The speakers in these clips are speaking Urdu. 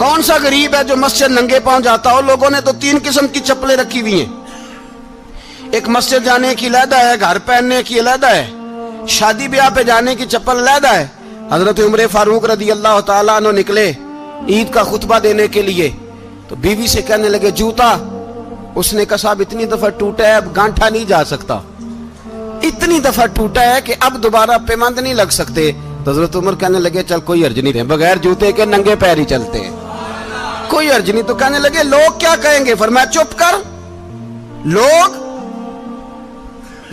کون سا غریب ہے جو مسجد ننگے پاؤں جاتا ہو؟ لوگوں نے تو 3 قسم کی چپلیں رکھی ہوئی ہیں، ایک مسجد جانے کی علیحدہ ہے، گھر پہننے کی علیحدہ ہے، شادی بیاہ پہ جانے کی چپل علیحدہ ہے۔ حضرت عمر فاروق رضی اللہ تعالیٰ عنہ نکلے عید کا خطبہ دینے کے لیے، تو بیوی سے کہنے لگے جوتا، اس نے کہا صاحب اتنی دفعہ ٹوٹا ہے اب گانٹھا نہیں جا سکتا، اتنی دفعہ ٹوٹا ہے کہ اب دوبارہ پیمند نہیں لگ سکتے۔ تو حضرت عمر کہنے لگے چل کوئی حرج نہیں، بغیر جوتے کے ننگے پیر ہی چلتے ہیں، کوئی حرج نہیں۔ تو کہنے لگے لوگ کیا کہیں گے؟ فرمایا چپ کر، لوگ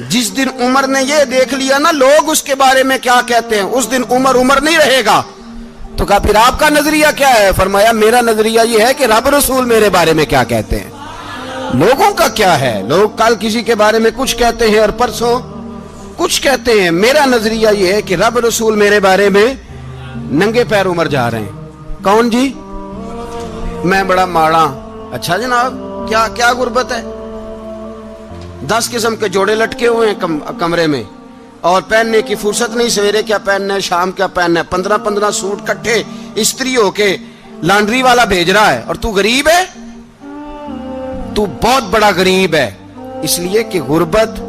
جس دن عمر نے یہ دیکھ لیا نا لوگ اس کے بارے میں کیا کہتے ہیں، اس دن عمر نہیں رہے گا۔ تو کہا پھر آپ کا نظریہ کیا ہے؟ فرمایا میرا نظریہ یہ ہے کہ رب رسول میرے بارے میں کیا کہتے ہیں، لوگوں کا کیا ہے؟ لوگ کل کسی کے بارے میں کچھ کہتے ہیں اور پرسوں کچھ کہتے ہیں، میرا نظریہ یہ ہے کہ رب رسول میرے بارے میں ننگے پیر عمر جا رہے ہیں۔ کون جی؟ میں بڑا ماڑا۔ اچھا جناب، کیا غربت ہے؟ 10 قسم کے جوڑے لٹکے ہوئے ہیں کمرے میں، اور پہننے کی فرصت نہیں، سویرے کیا پہننا ہے شام کیا پہننا ہے، 15 سوٹ کٹھے استری ہو کے لانڈری والا بھیج رہا ہے، اور تو غریب ہے، تو بہت بڑا غریب ہے۔ اس لیے کہ غربت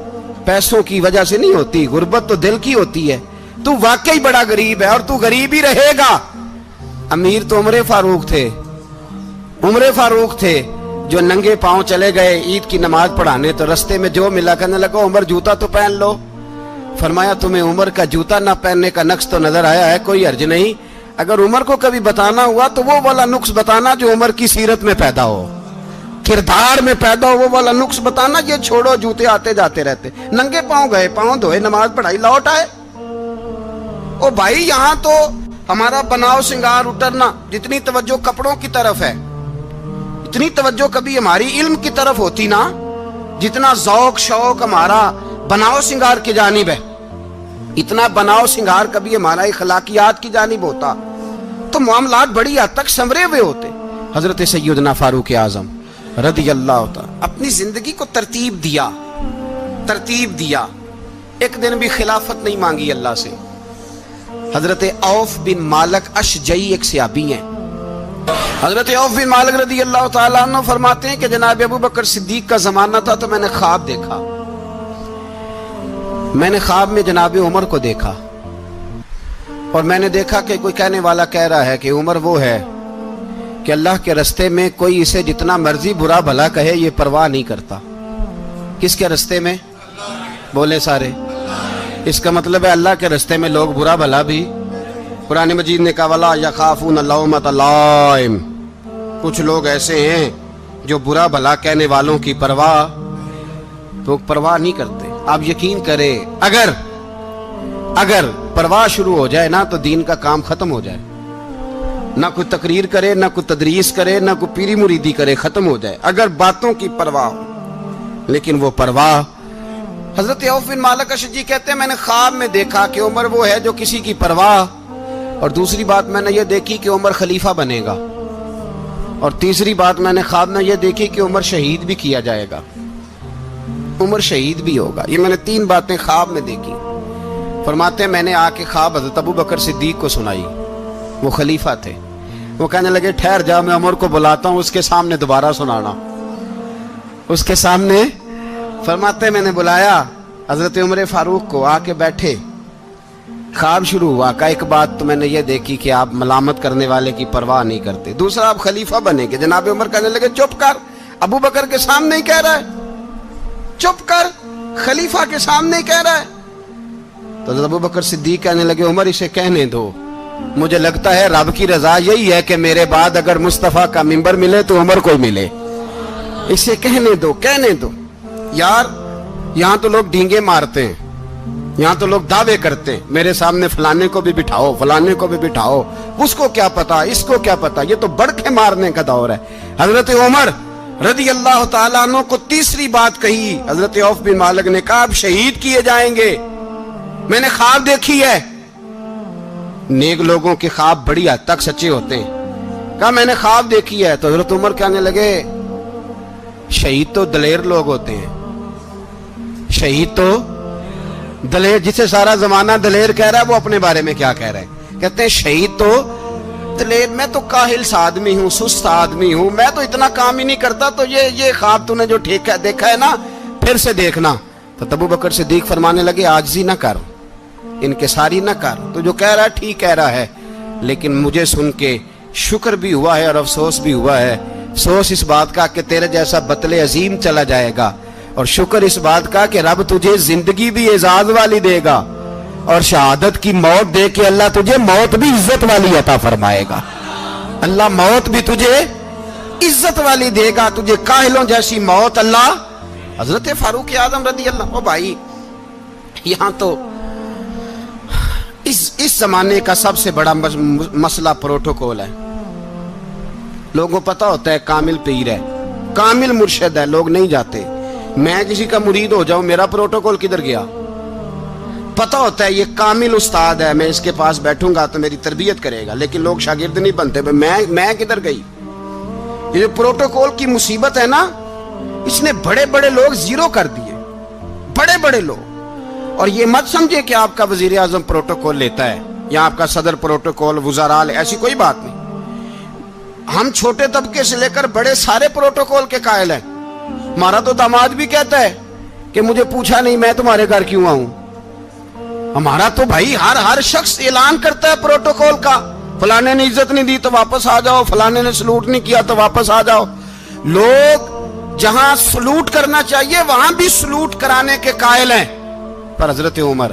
پیسوں کی وجہ سے نہیں ہوتی، غربت تو دل کی ہوتی ہے۔ تو واقعی بڑا غریب ہے اور تو غریب ہی رہے گا۔ امیر تو عمر فاروق تھے جو ننگے پاؤں چلے گئے عید کی نماز پڑھانے، تو رستے میں جو ملا کہنے لگا عمر جوتا تو پہن لو۔ فرمایا تمہیں عمر کا جوتا نہ پہننے کا نقص تو نظر آیا ہے، کوئی حرج نہیں، اگر عمر کو کبھی بتانا ہوا تو وہ والا نقص بتانا جو عمر کی سیرت میں پیدا ہو، کردار میں پیدا ہو، وہ والا نقص بتانا، یہ چھوڑو جوتے آتے جاتے رہتے۔ ننگے پاؤں گئے، پاؤں دھوئے، نماز پڑھائی، لوٹ آئے۔ او بھائی یہاں تو ہمارا بناؤ سنگار اترنا، جتنی توجہ کپڑوں کی طرف ہے اتنی توجہ کبھی ہماری علم کی طرف ہوتی نا، جتنا ذوق شوق ہمارا بناؤ سنگار کی جانب ہے، اتنا بناؤ سنگار کبھی ہمارا اخلاقیات کی جانب ہوتا تو معاملات بڑی حد تک سنورے ہوئے ہوتے۔ حضرت سیدنا فاروق اعظم رضی اللہ تعالی اپنی زندگی کو ترتیب دیا۔ ایک دن بھی خلافت نہیں مانگی اللہ سے۔ حضرت عوف بن مالک اشجعی ایک صحابی ہیں، حضرت عوف بن مالک رضی اللہ تعالیٰ عنہ فرماتے ہیں کہ جناب ابو بکر صدیق کا زمانہ تھا تو میں نے خواب دیکھا، میں نے خواب میں جناب عمر کو دیکھا، اور میں نے دیکھا کہ کوئی کہنے والا کہہ رہا ہے کہ عمر وہ ہے کہ اللہ کے رستے میں کوئی اسے جتنا مرضی برا بھلا کہے یہ پرواہ نہیں کرتا۔ کس کے رستے میں؟ بولے سارے۔ اس کا مطلب ہے اللہ کے رستے میں لوگ برا بھلا بھی، قرآن مجید نے کہا وَلَا يَخَافُونَ لَوْمَةَ لَائِمٍ، کچھ لوگ ایسے ہیں جو برا بھلا کہنے والوں کی پرواہ نہیں کرتے۔ آپ یقین کریں اگر پرواہ شروع ہو جائے نا تو دین کا کام ختم ہو جائے، نہ کوئی تقریر کرے، نہ کوئی تدریس کرے، نہ کوئی پیری مریدی کرے، ختم ہو جائے اگر باتوں کی پرواہ ہو۔ لیکن وہ پرواہ، حضرت عوف بن مالک اشجعی کہتے ہیں میں نے خواب میں دیکھا کہ عمر وہ ہے جو کسی کی پرواہ، اور دوسری بات میں نے یہ دیکھی کہ عمر خلیفہ بنے گا، اور تیسری بات میں نے خواب میں یہ دیکھی کہ عمر شہید بھی کیا جائے گا، عمر شہید بھی ہوگا۔ یہ میں نے 3 باتیں خواب میں دیکھی۔ فرماتے ہیں میں نے آ کے خواب حضرت ابو بکر صدیق کو سنائی، وہ خلیفہ تھے، وہ کہنے لگے ٹھہر جا میں عمر کو بلاتا ہوں، اس کے سامنے دوبارہ سنانا، اس کے سامنے۔ فرماتے ہیں میں نے بلایا حضرت عمر فاروق کو، آ کے بیٹھے، خواب شروع ہوا کہ ایک بات تو میں نے یہ دیکھی کہ آپ ملامت کرنے والے کی پرواہ نہیں کرتے، دوسرا آپ خلیفہ بنے گے۔ جناب عمر کہنے لگے چپ کر، ابو بکر کے سامنے ہی کہہ رہا ہے، چپ کر، خلیفہ کے سامنے ہی کہہ رہا ہے۔ تو حضرت ابو بکر صدیق کہنے لگے عمر اسے کہنے دو، مجھے لگتا ہے رب کی رضا یہی ہے کہ میرے بعد اگر مصطفیٰ کا منبر ملے تو عمر کو ملے، اسے کہنے دو۔ یار یہاں تو لوگ ڈینگے مارتے ہیں، یہاں تو لوگ دعوے کرتے ہیں میرے سامنے فلانے کو بھی بٹھاؤ، فلانے کو بھی بٹھاؤ، اس کو کیا پتا، اس کو کیا پتا، یہ تو بڑکے مارنے کا دور ہے۔ حضرت عمر رضی اللہ تعالیٰ عنہ کو تیسری بات کہی، حضرت عوف بن مالک نے کہا آپ شہید کیے جائیں گے، میں نے خواب دیکھی ہے۔ نیک لوگوں کے خواب بڑی حد تک سچے ہوتے ہیں، کہا میں نے خواب دیکھی ہے۔ تو حضرت عمر کہنے لگے شہید تو دلیر لوگ ہوتے ہیں، شہید تو دلیر، جسے سارا زمانہ دلیر کہہ رہا ہے وہ اپنے بارے میں کیا کہہ رہے ہیں؟ کہتے ہیں شہید تو بتلے، میں تو کاہل سا آدمی ہوں، سست آدمی ہوں، میں تو اتنا کام ہی نہیں کرتا، تو یہ خواب تو نے جو دیکھا ہے نا پھر سے دیکھنا۔ تو ابو بکر صدیق فرمانے لگے عاجزی نہ کر، انکساری نہ کر، تو جو کہہ رہا ہے ٹھیک کہہ رہا ہے، لیکن مجھے سن کے شکر بھی ہوا ہے اور افسوس بھی ہوا ہے۔ افسوس اس بات کا کہ تیرے جیسا بتلے عظیم چلا جائے گا، اور شکر اس بات کا کہ رب تجھے زندگی بھی اعزاز والی دے گا، اور شہادت کی موت دے کے اللہ تجھے موت بھی عزت والی عطا فرمائے گا۔ اللہ موت بھی تجھے عزت والی دے گا، تجھے کاہلوں جیسی موت اللہ۔ حضرت فاروق اعظم رضی اللہ، او بھائی یہاں تو اس زمانے کا سب سے بڑا مسئلہ پروٹوکول ہے۔ لوگوں پتہ ہوتا ہے کامل پیر ہے، کامل مرشد ہے، لوگ نہیں جاتے۔ میں کسی کا مرید ہو جاؤں، میرا پروٹوکول کدھر گیا؟ پتہ ہوتا ہے یہ کامل استاد ہے، میں اس کے پاس بیٹھوں گا تو میری تربیت کرے گا، لیکن لوگ شاگرد نہیں بنتے۔ میں کدھر گئی؟ یہ جو پروٹوکول کی مصیبت ہے نا، اس نے بڑے بڑے لوگ زیرو کر دیے، بڑے بڑے لوگ۔ اور یہ مت سمجھے کہ آپ کا وزیر اعظم پروٹوکول لیتا ہے یا آپ کا صدر پروٹوکول، وزراء، ایسی کوئی بات نہیں۔ ہم چھوٹے طبقے سے لے کر بڑے سارے پروٹوکول کے قائل ہیں۔ ہمارا تو داماد بھی کہتا ہے کہ مجھے پوچھا نہیں میں تمہارے گھر کیوں آؤں۔ ہمارا تو بھائی ہر شخص اعلان کرتا ہے پروٹوکول کا، فلانے نے عزت نہیں دی تو واپس آ جاؤ، فلانے نے سلوٹ نہیں کیا تو واپس آ جاؤ۔ لوگ جہاں سلوٹ کرنا چاہیے وہاں بھی سلوٹ کرانے کے قائل ہیں۔ پر حضرت عمر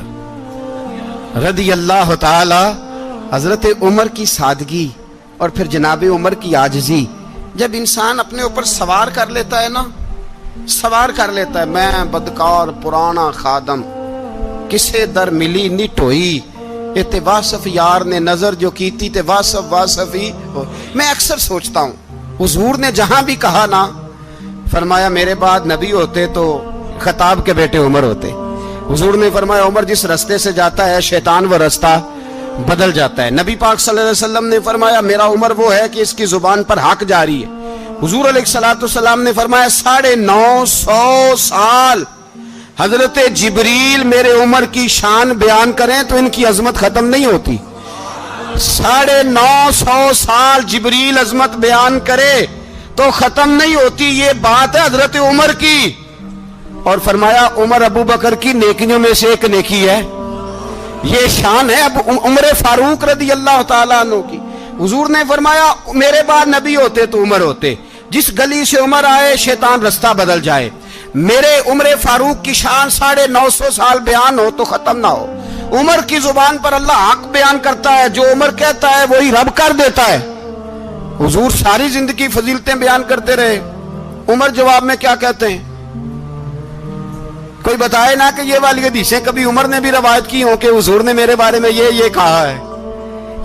رضی اللہ تعالی، حضرت عمر کی سادگی اور پھر جناب عمر کی عاجزی، جب انسان اپنے اوپر سوار کر لیتا ہے نا، سوار کر لیتا ہے، میں بدکار پرانا خادم، کسے در ملی نٹ ہوئی، تے واصف یار نے نظر جو کی تھی تے واصف ہی ہو۔ میں اکثر سوچتا ہوں حضور نے جہاں بھی کہا نا، فرمایا میرے بعد نبی ہوتے تو خطاب کے بیٹے عمر ہوتے۔ حضور نے فرمایا عمر جس رستے سے جاتا ہے شیطان وہ رستہ بدل جاتا ہے۔ نبی پاک صلی اللہ علیہ وسلم نے فرمایا میرا عمر وہ ہے کہ اس کی زبان پر حق جاری ہے۔ حضور علیہ السلام نے فرمایا 950 سال حضرت جبریل میرے عمر کی شان بیان کریں تو ان کی عظمت ختم نہیں ہوتی۔ 950 سال جبریل عظمت بیان کرے تو ختم نہیں ہوتی۔ یہ بات ہے حضرت عمر کی، اور فرمایا عمر ابو بکر کی نیکیوں میں سے ایک نیکی ہے، یہ شان ہے اب عمر فاروق رضی اللہ تعالیٰ عنہ کی۔ حضور نے فرمایا میرے بعد نبی ہوتے تو عمر ہوتے، جس گلی سے عمر آئے شیطان رستہ بدل جائے۔ میرے عمر فاروق کی شان 950 سال بیان ہو تو ختم نہ ہو۔ عمر کی زبان پر اللہ حق بیان کرتا ہے، جو عمر کہتا ہے وہی رب کر دیتا ہے۔ حضور ساری زندگی فضیلتیں بیان کرتے رہے، عمر جواب میں کیا کہتے ہیں؟ کوئی بتائے نا کہ یہ والی حدیثیں کبھی عمر نے بھی روایت کی ہوں کہ حضور نے میرے بارے میں یہ کہا ہے۔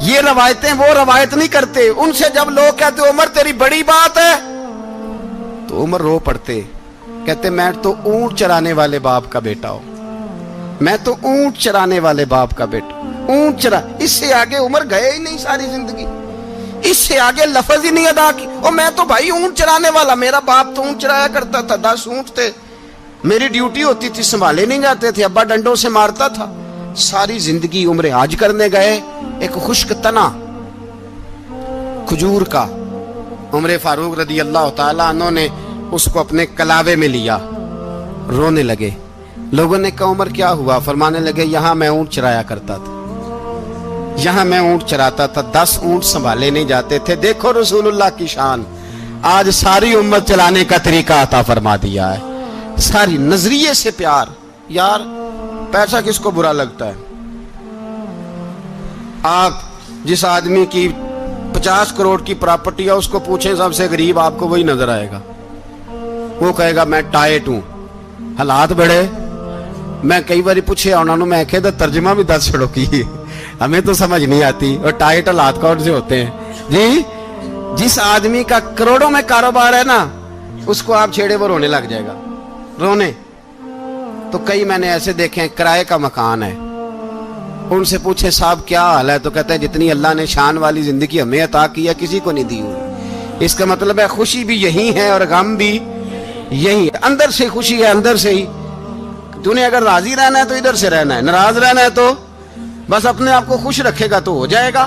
یہ روایتیں وہ روایت نہیں کرتے، ان سے جب لوگ کہتے عمر تیری بڑی بات ہے تو عمر رو پڑتے، کہتے میں تو اونٹ چرانے والے باپ کا بیٹا ہوں، میں تو اونٹ چرانے والے باپ کا بیٹا، اونٹ چرا۔ اس سے آگے عمر گئے ہی نہیں ساری زندگی، اس سے آگے لفظ ہی نہیں ادا کی۔ اور میں تو بھائی اونٹ چرانے والا، میرا باپ تو اونٹ چرایا کرتا تھا، 10 اونٹ تھے، میری ڈیوٹی ہوتی تھی، سنبھالے نہیں جاتے تھے، ابا ڈنڈوں سے مارتا تھا۔ ساری زندگی عمر حج کرنے گئے، ایک خشک تنا کھجور کا عمر فاروق رضی اللہ تعالیٰ عنہ نے اس کو اپنے کلاوے میں لیا، رونے لگے۔ لوگوں نے کہا عمر کیا ہوا؟ فرمانے لگے یہاں میں اونٹ چرایا کرتا تھا، یہاں میں اونٹ چراتا تھا، 10 اونٹ سنبھالے نہیں جاتے تھے۔ دیکھو رسول اللہ کی شان، آج ساری امت چلانے کا طریقہ عطا فرما دیا ہے، ساری نظریے سے پیار۔ یار پیسہ کس کو برا لگتا ہے؟ آپ جس آدمی کی 50 کروڑ کی پراپرٹی ہے اس کو پوچھیں سب سے غریب، آپ کو وہی نظر آئے گا، وہ کہے گا میں ٹائٹ ہوں۔ حالات بڑے، میں کئی باری پوچھے انہوں نے، میں کہتا ترجمہ بھی 10 چھڑوں کی، ہمیں تو سمجھ نہیں آتی، اور ٹائٹ حالات کون سے ہوتے ہیں جی؟ جس آدمی کا کروڑوں میں کاروبار ہے نا، اس کو آپ چھیڑے وہ رونے لگ جائے گا، رونے۔ تو کئی میں نے ایسے دیکھے ہیں کرائے کا مکان ہے، ان سے پوچھے صاحب کیا حال ہے، تو کہتے ہیں جتنی اللہ نے شان والی زندگی ہمیں عطا کی ہے کسی کو نہیں دی ہوئی۔ اس کا مطلب ہے خوشی بھی یہی ہے اور غم بھی یہی ہے، اندر سے خوشی ہے، اندر سے ہی۔ تو نے اگر راضی رہنا ہے تو ادھر سے رہنا ہے، ناراض رہنا ہے تو بس اپنے آپ کو خوش رکھے گا تو ہو جائے گا۔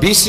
20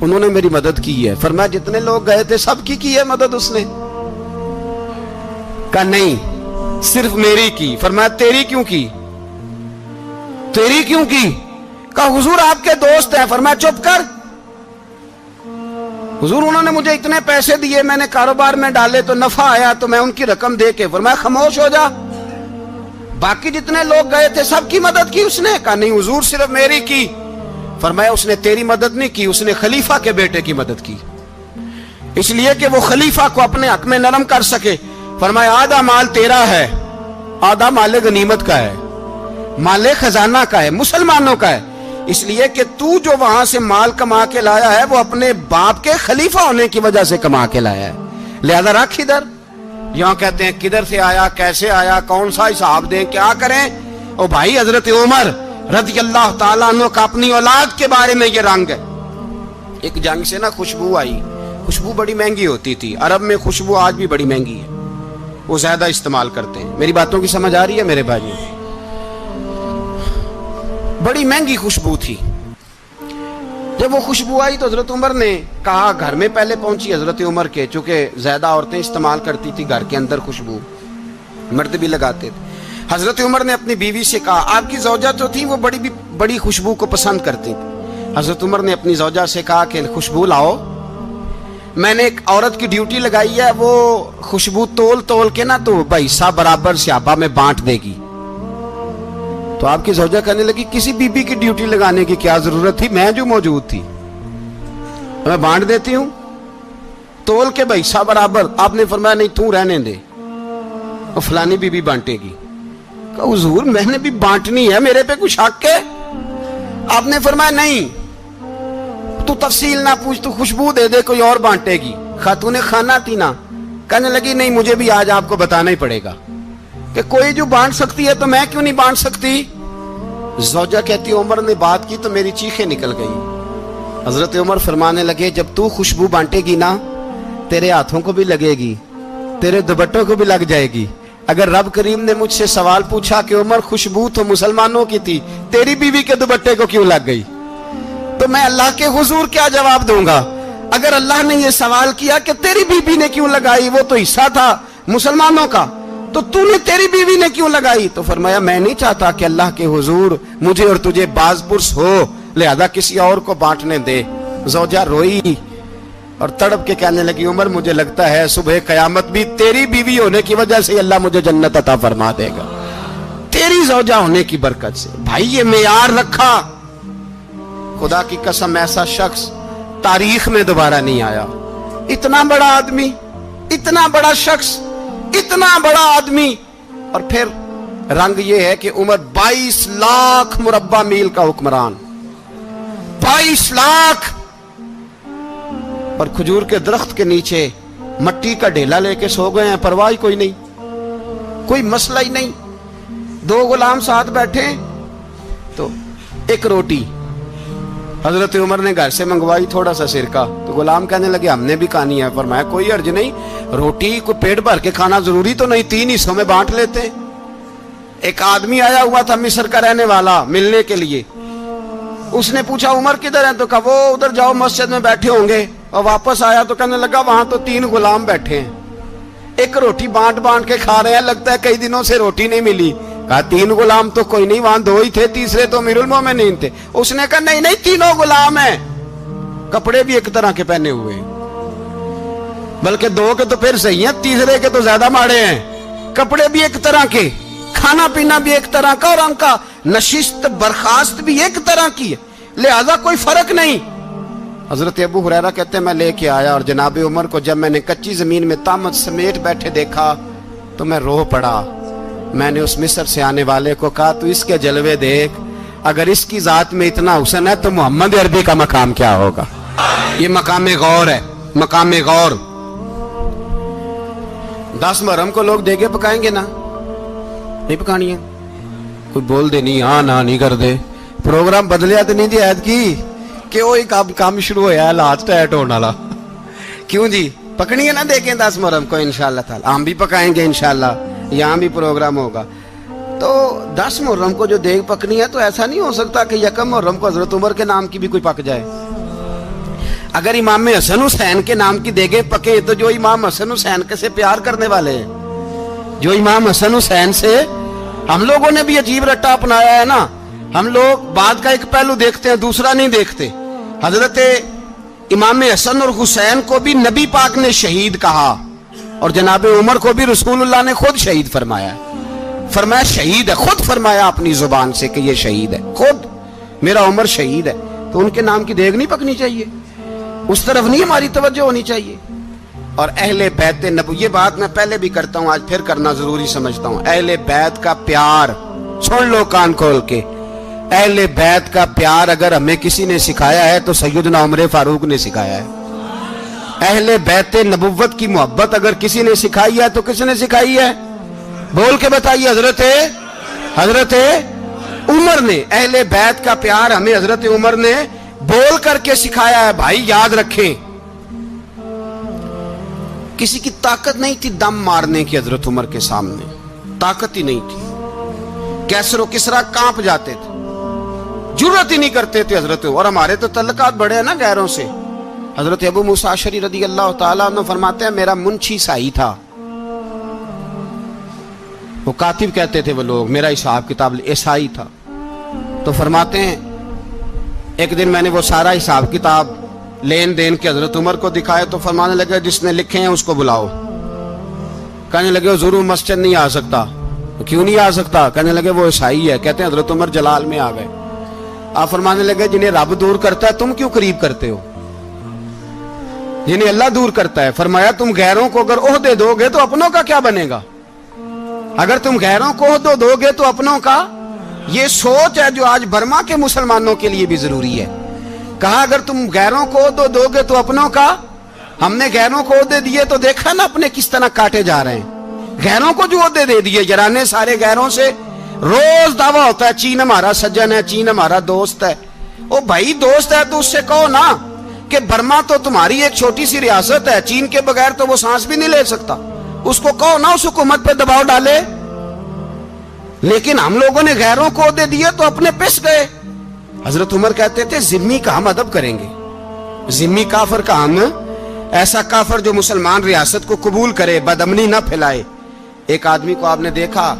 انہوں نے میری مدد کی ہے. فرمایا جتنے لوگ گئے تھے سب کی ہے مدد اس نے؟ کہا نہیں صرف میری کی. فرمایا تیری کیوں کی؟ تیری کیوں کی؟ کہا حضور آپ کے دوست ہیں. فرمایا چپ کر حضور انہوں نے مجھے اتنے پیسے دیے, میں نے کاروبار میں ڈالے تو نفع آیا تو میں ان کی رقم دے کے. فرمایا خاموش ہو جا, باقی جتنے لوگ گئے تھے سب کی مدد کی اس نے؟ کہا نہیں حضور صرف میری کی. فرمایا اس نے تیری مدد نہیں کی, اس نے خلیفہ کے بیٹے کی مدد کی, اس لیے کہ وہ خلیفہ کو اپنے حق میں نرم کر سکے. فرمایا آدھا مال تیرا ہے, آدھا مال غنیمت کا ہے, مال خزانہ کا ہے, مسلمانوں کا ہے, اس لیے کہ تو جو وہاں سے مال کما کے لایا ہے وہ اپنے باپ کے خلیفہ ہونے کی وجہ سے کما کے لایا ہے, لہذا رکھ ادھر. یہاں کہتے ہیں کدھر سے آیا, کیسے آیا, کون سا حساب دیں, کیا کریں؟ او بھائی حضرت عمر رضی اللہ تعالیٰ عنہ کا اپنی اولاد کے بارے میں یہ رنگ ہے. ایک جنگ سے نا خوشبو آئی, خوشبو بڑی مہنگی ہوتی تھی, عرب میں خوشبو آج بھی بڑی مہنگی ہے, وہ زیادہ استعمال کرتے ہیں. میری باتوں کی سمجھ آ رہی ہے میرے بھائی؟ بڑی مہنگی خوشبو تھی. جب وہ خوشبو آئی تو حضرت عمر نے کہا, گھر میں پہلے پہنچی حضرت عمر کے, چونکہ زیادہ عورتیں استعمال کرتی تھی گھر کے اندر خوشبو, مرد بھی لگاتے تھے. حضرت عمر نے اپنی بیوی سے کہا, آپ کی زوجہ جو تھی وہ بڑی خوشبو کو پسند کرتی تھی. حضرت عمر نے اپنی زوجہ سے کہا کہ خوشبو لاؤ, میں نے ایک عورت کی ڈیوٹی لگائی ہے, وہ خوشبو تول کے نا تو حصہ برابر صحابہ میں بانٹ دے گی. تو آپ کی زوجہ کہنے لگی کسی بی بی کی ڈیوٹی لگانے کی کیا ضرورت تھی, میں جو موجود تھی میں بانٹ دیتی ہوں تول کے حصہ برابر. آپ نے فرمایا نہیں تو رہنے دے, اور فلانی بی بی بانٹے گی. کہا حضور میں نے بھی بانٹنی ہے, میرے پہ کچھ حق ہے؟ آپ نے فرمایا نہیں تو تفصیل نہ پوچھ, تو خوشبو دے دے, کوئی اور بانٹے گی. خاتون خانہ تھی نا, کہنے لگی نہیں مجھے بھی آج آپ کو بتانا ہی پڑے گا کہ کوئی جو بانٹ سکتی ہے تو میں کیوں نہیں بانٹ سکتی. زوجہ کہتی عمر نے بات کی تو میری چیخیں نکل گئی. حضرت عمر فرمانے لگے جب تو خوشبو بانٹے گی نا تیرے ہاتھوں کو بھی لگے گی, تیرے دوپٹوں کو بھی لگ جائے گی. اگر رب کریم نے مجھ سے سوال پوچھا کہ عمر خوشبو تو مسلمانوں کی تھی, تیری بیوی کے دوپٹے کو کیوں لگ گئی, تو میں اللہ کے حضور کیا جواب دوں گا؟ اگر اللہ نے یہ سوال کیا کہ تیری بیوی نے کیوں لگائی, وہ تو حصہ تھا مسلمانوں کا, تو تو نے تیری بیوی نے کیوں لگائی؟ تو فرمایا میں نہیں چاہتا کہ اللہ کے حضور مجھے اور تجھے باز پرس ہو, لہذا کسی اور کو بانٹنے دے. زوجہ روئی اور تڑپ کے کہنے لگی عمر مجھے لگتا ہے صبح قیامت بھی تیری بیوی ہونے کی وجہ سے اللہ مجھے جنت عطا فرما دے گا, تیری زوجہ ہونے کی برکت سے. بھائی یہ معیار رکھا, خدا کی قسم ایسا شخص تاریخ میں دوبارہ نہیں آیا. اتنا بڑا آدمی, اتنا بڑا شخص, اتنا بڑا آدمی, اور پھر رنگ یہ ہے کہ عمر 22 لاکھ مربع میل کا حکمران, 22 لاکھ, اور کھجور کے درخت کے نیچے مٹی کا ڈھیلا لے کے سو گئے ہیں, پرواہ کوئی نہیں, کوئی مسئلہ ہی نہیں. 2 غلام ساتھ بیٹھے تو ایک روٹی حضرت عمر نے گھر سے منگوائی, تھوڑا سا سرکہ, تو غلام کہنے لگے ہم نے بھی کھانی ہے. فرمایا کوئی حرج نہیں, روٹی کو پیٹ بھر کے کھانا ضروری تو نہیں, 3 حصوں میں بانٹ لیتے. ایک آدمی آیا ہوا تھا مصر کا رہنے والا ملنے کے لیے, اس نے پوچھا عمر کدھر ہیں, تو کہا وہ ادھر جاؤ مسجد میں بیٹھے ہوں گے. اور واپس آیا تو کہنے لگا وہاں تو 3 غلام بیٹھے ہیں, ایک روٹی بانٹ کے کھا رہے ہیں, لگتا ہے کئی دنوں سے روٹی نہیں ملی. کہا 3 غلام تو کوئی نہیں, وہاں 2 ہی تھے, تیسرے تو امیر المومنین تھے. اس نے کہا نہیں 3 غلام ہیں, کپڑے بھی ایک طرح کے پہنے ہوئے, بلکہ 2 کے تو پھر صحیح ہیں, تیسرے کے تو زیادہ ماڑے ہیں. کپڑے بھی ایک طرح کے, کھانا پینا بھی ایک طرح کا, اور ان کا نشست برخاست بھی ایک طرح کی ہے, لہذا کوئی فرق نہیں. حضرت ابو ہریرہ کہتے ہیں میں لے کے آیا, اور جناب عمر کو جب میں نے کچی زمین میں تامت سمیٹ بیٹھے دیکھا تو میں رو پڑا. میں نے اس مصر سے آنے والے کو کہا تو اس کے جلوے دیکھ, اگر اس کی ذات میں اتنا حسن ہے تو محمد عربی کا مقام کیا ہوگا. یہ مقام غور ہے, مقام غور. 10 محرم کو لوگ دیگے پکائیں گے نا, نہیں پکانی ہے, کوئی بول دے نہیں, ہاں نہ نہیں کر دے, پروگرام بدلیا تو نہیں دی عید کی کہ وہ کام شروع ہوا ہے لاسٹ ٹائٹ ہونے والا. کیوں جی پکنی ہے نا دیکھیں 10 محرم کو انشاءاللہ تعالی, ہم بھی پکائیں گے انشاءاللہ, یہاں بھی پروگرام ہوگا. تو 10 محرم کو جو دیگ پکنی ہے تو ایسا نہیں ہو سکتا کہ 1 محرم کو حضرت عمر کے نام کی بھی کوئی پک جائے. اگر امام حسن حسین کے نام کی دیگیں پکے تو جو امام حسن حسین کے سے پیار کرنے والے ہیں، جو امام حسن حسین سے، ہم لوگوں نے بھی عجیب رٹا اپنایا ہے نا، ہم لوگ بات کا ایک پہلو دیکھتے ہیں دوسرا نہیں دیکھتے۔ حضرت امام حسن اور حسین کو بھی نبی پاک نے شہید کہا، اور جناب عمر کو بھی رسول اللہ نے خود شہید فرمایا، فرمایا شہید ہے، خود فرمایا اپنی زبان سے کہ یہ شہید ہے، خود میرا عمر شہید ہے۔ تو ان کے نام کی دیگ نہیں پکنی چاہیے، اس طرف نہیں ہماری توجہ ہونی چاہیے۔ اور اہل بیت نبوی، یہ بات میں پہلے بھی کرتا ہوں، آج پھر کرنا ضروری سمجھتا ہوں، اہل بیت کا پیار، سن لو کان کھول کے، اہل بیت کا پیار اگر ہمیں کسی نے سکھایا ہے تو سیدنا عمر فاروق نے سکھایا ہے۔ اہل بیت نبوت کی محبت اگر کسی نے سکھائی ہے تو کس نے سکھائی ہے؟ بول کے بتائیے، حضرت عمر نے۔ اہل بیت کا پیار ہمیں حضرت عمر نے بول کر کے سکھایا ہے۔ بھائی یاد رکھیں، کسی کی طاقت نہیں تھی دم مارنے کی حضرت عمر کے سامنے، طاقت ہی نہیں تھی، کیسر و کسرا کانپ جاتے تھے، جرأت ہی نہیں کرتے تھے حضرت۔ اور ہمارے تو تعلقات بڑے ہیں نا غیروں سے۔ حضرت ابو موسیٰ اشعری رضی اللہ تعالیٰ عنہ فرماتے ہیں میرا منشی عیسائی تھا، وہ کاتب کہتے تھے وہ لوگ، میرا حساب کتاب عیسائی تھا۔ تو فرماتے ہیں ایک دن میں نے وہ سارا حساب کتاب لین دین کے حضرت عمر کو دکھائے تو فرمانے لگے جس نے لکھے ہیں اس کو بلاؤ۔ کہنے لگے ضرور مسجد نہیں آ سکتا۔ کیوں نہیں آ سکتا؟ کہنے لگے وہ عیسائی ہے۔ کہتے ہیں حضرت عمر جلال میں آ گئے، آپ فرمانے لگے جنہیں رب دور کرتا ہے تم کیوں قریب کرتے ہو؟ جنہیں اللہ دور کرتا ہے۔ فرمایا تم غیروں کو اگر عہدے دو گے تو اپنوں کا کیا بنے گا؟ اگر تم غیروں کو عہدے دو گے تو اپنوں کا۔ یہ سوچ ہے جو آج برما کے مسلمانوں کے لیے بھی ضروری ہے۔ کہا اگر تم غیروں کو عہدے دو گے تو اپنوں کا۔ ہم نے غیروں کو عہدے دیے تو دیکھا نا اپنے کس طرح کاٹے جا رہے ہیں۔ غیروں کو جو عہدے دے دیے یرانے سارے غیروں سے، روز دعویٰ ہوتا ہے چین ہمارا سجن ہے، چین ہمارا دوست ہے۔ او بھائی دوست ہے تو اس سے کہو نا کہ برما تو تمہاری ایک چھوٹی سی ریاست ہے، چین کے بغیر تو وہ سانس بھی نہیں لے سکتا، اس کو کہو نا اس حکومت پہ دباؤ ڈالے۔ لیکن ہم لوگوں نے غیروں کو عہدے دیے تو اپنے پس گئے۔ حضرت عمر کہتے تھے ذمی کا ہم ادب کریں گے، ذمی کافر کا ہم، ایسا کافر جو مسلمان ریاست کو قبول کرے، بدامنی نہ پھیلائے۔ ایک آدمی کو آپ نے دیکھا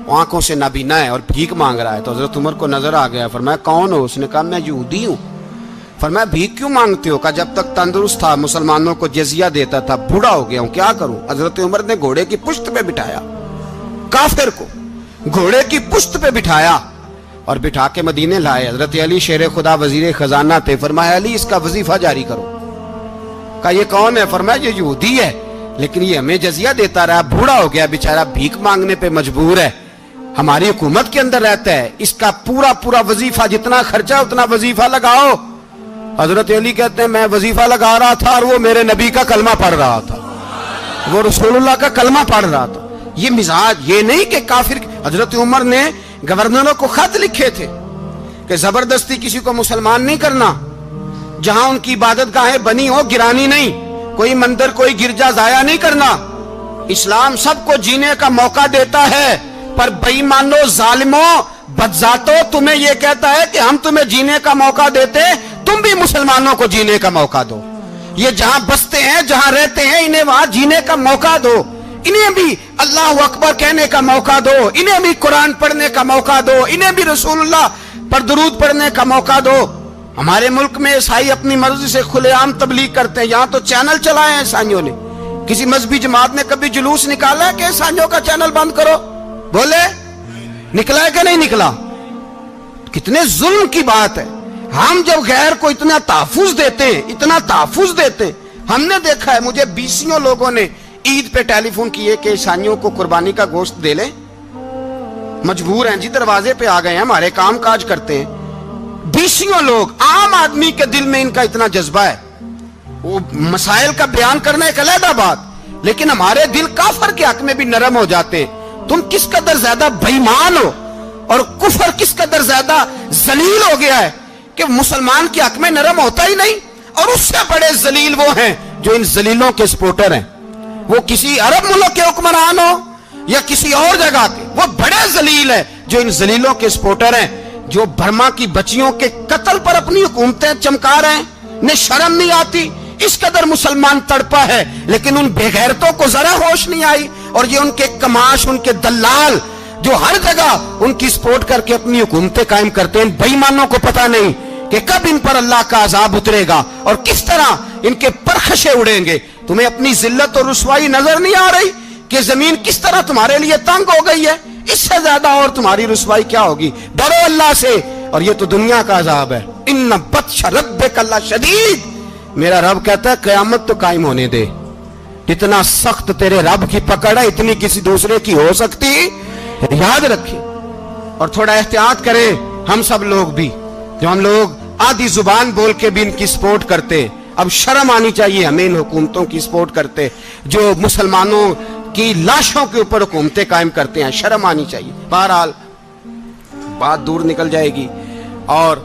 آنکھوں سے نابینا ہے اور بھیک مانگ رہا ہے، تو حضرت عمر کو نظر آ گیا، فرمایا کون ہو؟ اس نے کہا میں یہودی ہوں۔ فرمایا بھیک کیوں مانگتے ہو؟ کہا جب تک تندرست تھا مسلمانوں کو جزیہ دیتا تھا، بوڑھا ہو گیا ہوں کیا کروں؟ حضرت عمر نے گھوڑے کی پشت پہ بٹھایا، کافر کو گھوڑے کی پشت پہ بٹھایا اور بٹھا کے مدینے لائے۔ حضرت علی شیر خدا وزیر خزانہ تھے، فرمایا علی اس کا وظیفہ جاری کرو۔ کہا یہ کون ہے؟ فرمایا یہ یہودی ہے لیکن یہ ہمیں جزیہ دیتا رہا، بوڑھا ہو گیا بیچارہ، بھیک مانگنے پہ مجبور ہے، ہماری حکومت کے اندر رہتا ہے، اس کا پورا وظیفہ جتنا خرچہ اتنا وظیفہ لگاؤ۔ حضرت علی کہتے ہیں میں وظیفہ لگا رہا تھا اور وہ میرے نبی کا کلمہ پڑھ رہا تھا، وہ رسول اللہ کا کلمہ پڑھ رہا تھا۔ یہ مزاج، یہ نہیں کہ کافر۔ حضرت عمر نے گورنروں کو خط لکھے تھے کہ زبردستی کسی کو مسلمان نہیں کرنا، جہاں ان کی عبادت گاہیں بنی ہو گرانی نہیں، کوئی مندر کوئی گرجا ضائع نہیں کرنا۔ اسلام سب کو جینے کا موقع دیتا ہے، پر بے ایمانوں، ظالموں، بدذاتوں تمہیں یہ کہتا ہے کہ ہم تمہیں جینے کا موقع دیتے، تم بھی مسلمانوں کو جینے کا موقع دو۔ یہ جہاں بستے ہیں جہاں رہتے ہیں انہیں وہاں جینے کا موقع دو، انہیں بھی اللہ اکبر کہنے کا موقع دو، انہیں بھی قرآن پڑھنے کا موقع دو، انہیں بھی رسول اللہ پر درود پڑھنے کا موقع دو۔ ہمارے ملک میں عیسائی اپنی مرضی سے کھلے عام تبلیغ کرتے ہیں، یہاں تو چینل چلائے ہیں عیسائیوں نے۔ کسی مذہبی جماعت نے کبھی جلوس نکالا ہے کہ عیسائیوں کا چینل بند کرو؟ بولے نکلا ہے کہ نہیں نکلا؟ کتنے ظلم کی بات ہے۔ ہم جب غیر کو اتنا تحفظ دیتے ہیں، اتنا تحفظ دیتے ہیں، ہم نے دیکھا ہے، مجھے بیسیوں لوگوں نے عید پہ ٹیلی فون کیے کہ عیسائیوں کو قربانی کا گوشت دے لیں، مجبور ہیں جی، دروازے پہ آ گئے ہیں، ہمارے کام کاج کرتے ہیں۔ بیسیوں لوگ، عام آدمی کے دل میں ان کا اتنا جذبہ ہے، وہ مسائل کا بیان کرنا ایک علیحدہ بات، لیکن ہمارے دل کافر کے حق میں بھی نرم ہو جاتے ہیں۔ تم کس قدر زیادہ بے ایمان ہو اور کفر کس قدر زیادہ ذلیل ہو گیا ہے کہ مسلمان کے حق میں نرم ہوتا ہی نہیں۔ اور اس سے بڑے ذلیل وہ ہیں جو ان ذلیلوں کے سپورٹر ہیں، وہ کسی عرب ملک کے حکمران ہو یا کسی اور جگہ کے، وہ بڑے ذلیل ہیں جو ان ذلیلوں کے سپورٹر ہیں، جو برما کی بچیوں کے قتل پر اپنی حکومتیں چمکا رہے ہیں۔ نے شرم نہیں آتی، اس قدر مسلمان تڑپا ہے، لیکن ان بے غیرتوں کو ذرا ہوش نہیں آئی، اور یہ ان کے کماش، ان کے دلال جو ہر جگہ ان کی سپورٹ کر کے اپنی حکومتیں قائم کرتے ہیں، بے ایمانوں کو پتہ نہیں کہ کب ان پر اللہ کا عذاب اترے گا اور کس طرح ان کے پرخشے اڑیں گے۔ تمہیں اپنی ذلت اور رسوائی نظر نہیں آ رہی کہ زمین کس طرح تمہارے لیے تنگ ہو گئی ہے؟ اس سے زیادہ اور تمہاری رسوائی کیا ہوگی؟ ڈرو اللہ سے، اور یہ تو دنیا کا عذاب ہے۔ ان بطش ربک لشدید، میرا رب کہتا ہے قیامت تو قائم ہونے دے، اتنا سخت تیرے رب کی پکڑ ہے، اتنی کسی دوسرے کی ہو سکتی؟ یاد رکھیں اور تھوڑا احتیاط کریں ہم سب لوگ بھی، جو ہم لوگ آدھی زبان بول کے بھی ان کی سپورٹ کرتے ہیں۔ اب شرم آنی چاہیے ہمیں ان حکومتوں کی سپورٹ کرتے جو مسلمانوں کی لاشوں کے اوپر حکومتیں قائم کرتے ہیں، شرم آنی چاہیے۔ بہرحال بات دور نکل جائے گی اور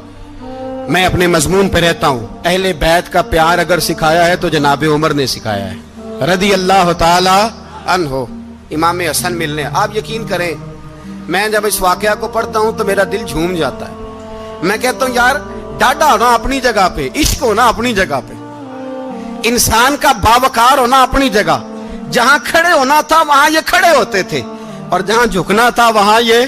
میں اپنے مضمون پہ رہتا ہوں۔ اہل بیت کا پیار اگر سکھایا ہے تو جناب عمر نے سکھایا ہے رضی اللہ تعالی عنہ، امام حسن ملنے۔ آپ یقین کریں میں جب اس واقعہ کو پڑھتا ہوں تو میرا دل جھوم جاتا ہے۔ میں کہتا ہوں یار ڈاڈا ہونا اپنی جگہ پہ، عشق ہونا اپنی جگہ پہ، انسان کا باوقار ہونا اپنی جگہ، جہاں کھڑے ہونا تھا وہاں یہ کھڑے ہوتے تھے، اور جہاں جھکنا تھا وہاں یہ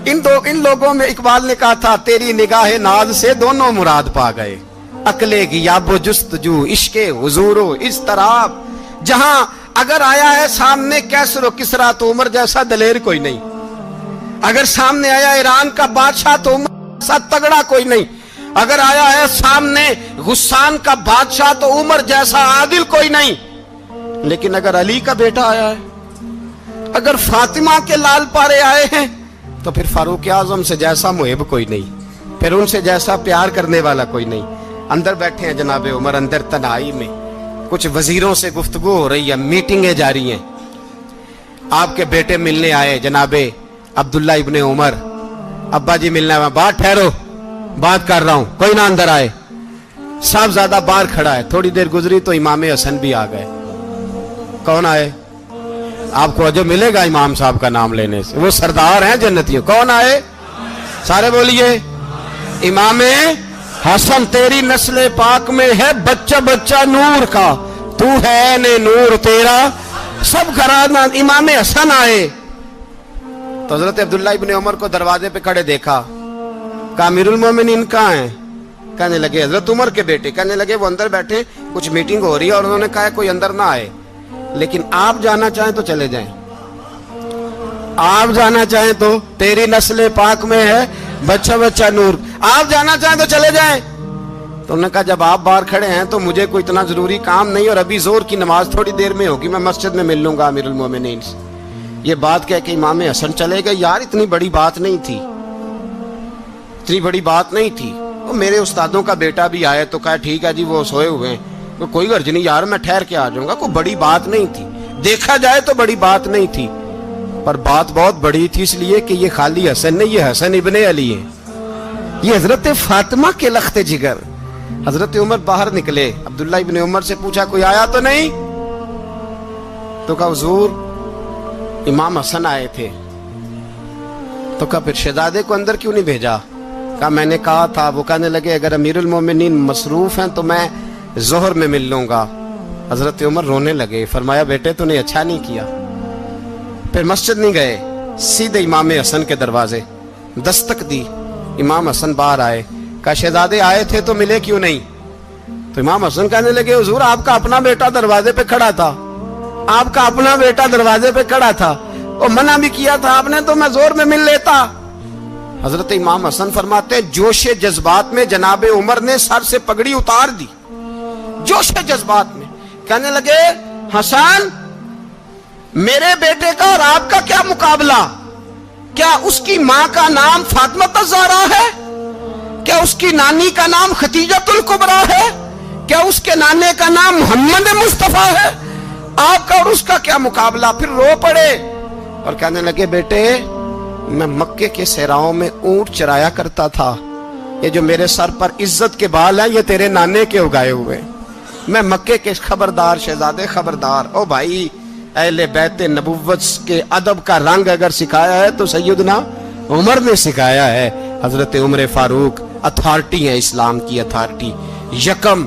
ان لوگوں میں اقبال نے کہا تھا تیری نگاہ ناز سے دونوں مراد پا گئے، عقلے کی یاب و جستجو، عشق حضور و اضطراب۔ جہاں اگر آیا ہے سامنے کیسر و کسرا تو عمر جیسا دلیر کوئی نہیں، اگر سامنے آیا ایران کا بادشاہ تو عمر جیسا تگڑا کوئی نہیں، اگر آیا ہے سامنے غسان کا بادشاہ تو عمر جیسا عادل کوئی نہیں، لیکن اگر علی کا بیٹا آیا ہے، اگر فاطمہ کے لال پارے آئے ہیں تو پھر فاروق اعظم سے جیسا محب کوئی نہیں، پھر ان سے جیسا پیار کرنے والا کوئی نہیں۔ اندر بیٹھے ہیں جناب عمر، اندر تنہائی میں کچھ وزیروں سے گفتگو ہو رہی ہے، میٹنگیں جاری ہیں۔ آپ کے بیٹے ملنے آئے جناب عبداللہ ابن عمر، ابا جی ملنا ہے، بات ٹھہرو بات کر رہا ہوں، کوئی نہ اندر آئے۔ صاحبزادہ باہر کھڑا ہے، تھوڑی دیر گزری تو امام حسن بھی آ گئے۔ کون آئے؟ آپ کو جو ملے گا امام صاحب کا نام لینے سے، وہ سردار ہیں جنتیوں۔ کون آئے؟ سارے بولیے امام حسن، تیری نسل پاک میں ہے بچہ بچہ نور کا، تو ہے نے نور تیرا سب گھرانہ۔ امام حسن آئے تو حضرت عبداللہ ابن عمر کو دروازے پہ کھڑے دیکھا، کہا امیر المومنین کہاں ہیں؟ کہنے لگے حضرت عمر کے بیٹے۔ کہنے لگے وہ اندر بیٹھے، کچھ میٹنگ ہو رہی ہے، اور انہوں نے کہا کوئی اندر نہ آئے، لیکن آپ جانا چاہیں تو چلے جائیں، آپ جانا چاہیں تو، تیری نسل پاک میں ہے بچہ بچہ نور، آپ جانا چاہیں تو چلے جائیں۔ تو انہوں نے کہا جب آپ باہر کھڑے ہیں تو مجھے کوئی اتنا ضروری کام نہیں، اور ابھی زور کی نماز تھوڑی دیر میں ہوگی، میں مسجد میں مل لوں گا امیر المومنین سے۔ یہ بات کہہ کہ امام حسن چلے گئے۔ یار اتنی بڑی بات نہیں تھی، اتنی بڑی بات نہیں تھی، وہ میرے استادوں کا بیٹا بھی آئے تو کہا ٹھیک ہے جی وہ سوئے ہوئے ہیں، کوئی غرض نہیں یار میں ٹھہر کے آ جاؤں گا، کوئی بڑی بات نہیں تھی، دیکھا جائے تو بڑی بات نہیں تھی، پر بات بہت بڑی تھی، اس لیے کہ یہ خالی حسن نہیں، یہ حسن ابن علی ہے، یہ حضرت فاطمہ کے لخت جگر۔ حضرت عمر باہر نکلے، عبداللہ ابن عمر سے پوچھا کوئی آیا تو نہیں؟ تو کہا حضور امام حسن آئے تھے۔ تو کہا پھر شہزادے کو اندر کیوں نہیں بھیجا؟ کہا میں نے کہا تھا۔ وہ کہنے لگے اگر امیر المومنین مصروف ہیں تو میں ظہر میں مل لوں گا۔ حضرت عمر رونے لگے، فرمایا بیٹے تو نے اچھا نہیں کیا۔ پھر مسجد نہیں گئے، سیدھے امام حسن کے دروازے دستک دی، امام حسن باہر آئے، کہا شہزادے آئے تھے تو ملے کیوں نہیں؟ تو امام حسن کہنے لگے حضور آپ کا اپنا بیٹا دروازے پہ کھڑا تھا، آپ کا اپنا بیٹا دروازے پہ کھڑا تھا، اور منع بھی کیا تھا آپ نے تو میں زور میں مل لیتا۔ حضرت امام حسن فرماتے ہیں جوش جذبات میں جناب عمر نے سر سے پگڑی اتار دی، جوش جذبات میں کہنے لگے حسن میرے بیٹے کا اور آپ کا کیا مقابلہ؟ کیا اس کی ماں کا نام فاطمہ الزہرا ہے؟ کیا اس کی نانی کا نام خدیجۃ الکبریٰ ہے؟ کیا اس کے نانے کا نام محمد مصطفیٰ ہے؟ آپ کا اور اس کا کیا مقابلہ؟ پھر رو پڑے اور کہنے لگے بیٹے میں مکے کے صحراؤں میں اونٹ چرایا کرتا تھا، یہ جو میرے سر پر عزت کے بال ہیں یہ تیرے نانے کے اگائے ہوئے، میں مکے کے خبردار شہزادے خبردار۔ او بھائی اہل بیت نبوت کے ادب کا رنگ اگر سکھایا ہے تو سیدنا عمر نے سکھایا ہے۔ حضرت عمر فاروق اتھارٹی ہے، اسلام کی اتھارٹی، یکم